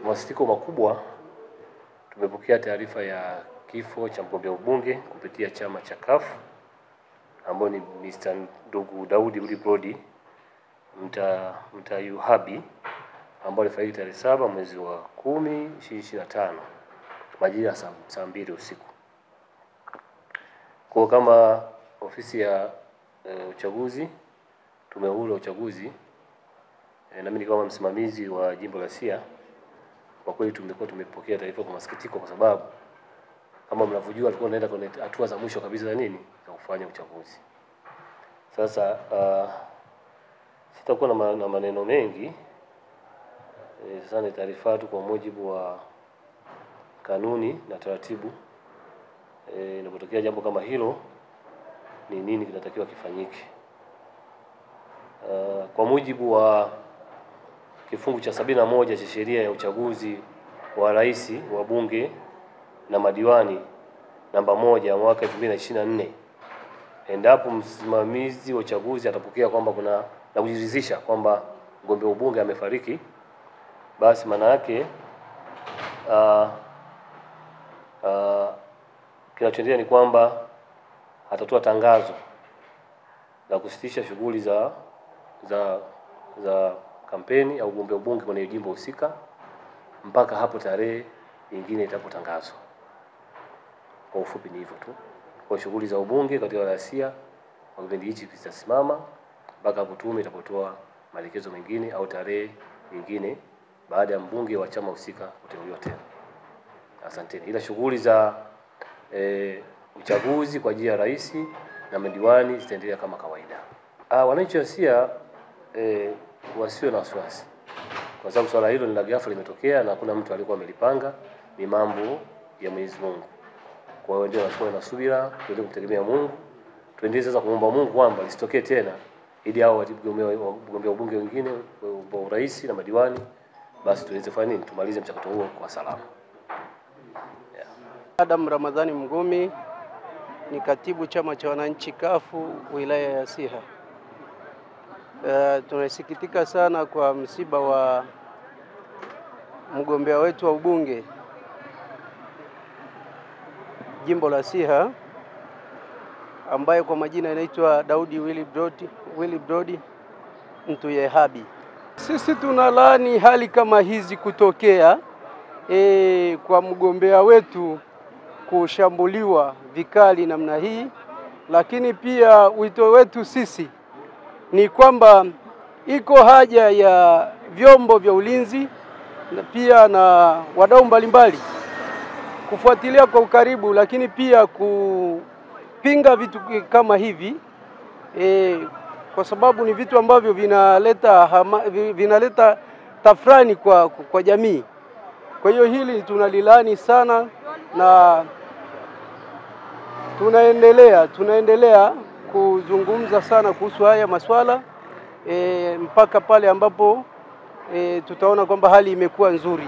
masikitiko makubwa tumepokea taarifa ya kifo cha mgombea ubunge kupitia chama cha CUF ambao ni Mr. ndugu Daudi Willy Brody Mtayuhabi ambao alifariki tarehe 7 mwezi wa 10 2025 majira saa 2 usiku. Kwa kama ofisi ya uchaguzi, tume huru ya uchaguzi, na mimi kama msimamizi wa jimbo la Siha, kwa kweli tumepokea taarifa kwa masikitiko, kwa sababu kama mnavyojua tulikuwa tunaenda kwenye hatua za mwisho kabisa za kufanya uchaguzi. Sasa sitakuwa na maneno mengi. Sasa ni taarifa tu kwa mujibu wa kanuni na taratibu. Inapotokea jambo kama hilo, ni nini kinatakiwa kifanyike. Kwa mujibu wa kifungu cha 71 cha sheria ya uchaguzi wa rais, wa bunge na madiwani namba 1 ya mwaka 2024, endapo msimamizi wa uchaguzi atapokea kwamba kuna na kujiridhisha kwamba mgombea ubunge amefariki, basi maana yake kinachoendelea ni kwamba atatoa tangazo la kusitisha shughuli za kampeni au ugombea ubunge kwenye jimbo husika mpaka hapo tarehe nyingine itapotangazwa. Kwa ufupi ni hivyo tu. Kwa shughuli za ubunge katika wilaya ya Siha kwa kipindi hichi zitasimama mpaka hapo tume itapotoa maelekezo mengine au tarehe nyingine baada ya mbunge wa chama husika kuteuliwa tena. Asanteni. Ila shughuli za uchaguzi kwa ajili ya rais na madiwani zitaendelea kama kawaida. Wananchi wa Siha wasiwe na wasiwasi, kwa sababu swala hilo ni la ghafla limetokea na hakuna mtu alikuwa amelipanga, ni mambo ya Mwenyezi Mungu. Kwa hiyo ndio tunachukua na subira, tuendelee kumtegemea Mungu, tuendelee sasa kuomba Mungu kwamba lisitokee tena, ili hao wagombea ubunge wengine wa urais na madiwani basi tuweze kufanya nini, tumalize mchakato huo kwa salama. Adam Ramadhani Mgumi ni katibu chama cha wananchi CUF wilaya ya Siha. Tunasikitika sana kwa msiba wa mgombea wetu wa ubunge jimbo la Siha ambaye kwa majina anaitwa Daudi Willy Brody Mtayuhabi. Sisi tunalaani hali kama hizi kutokea, kwa mgombea wetu kushambuliwa vikali namna hii, lakini pia wito wetu sisi ni kwamba iko haja ya vyombo vya ulinzi na pia na wadau mbalimbali kufuatilia kwa ukaribu, lakini pia kupinga vitu kama hivi, kwa sababu ni vitu ambavyo vinaleta tafrani kwa jamii. Kwa hiyo hili tunalilani sana na tunaendelea kuzungumza sana kuhusu haya maswala mpaka pale ambapo tutaona kwamba hali imekuwa nzuri.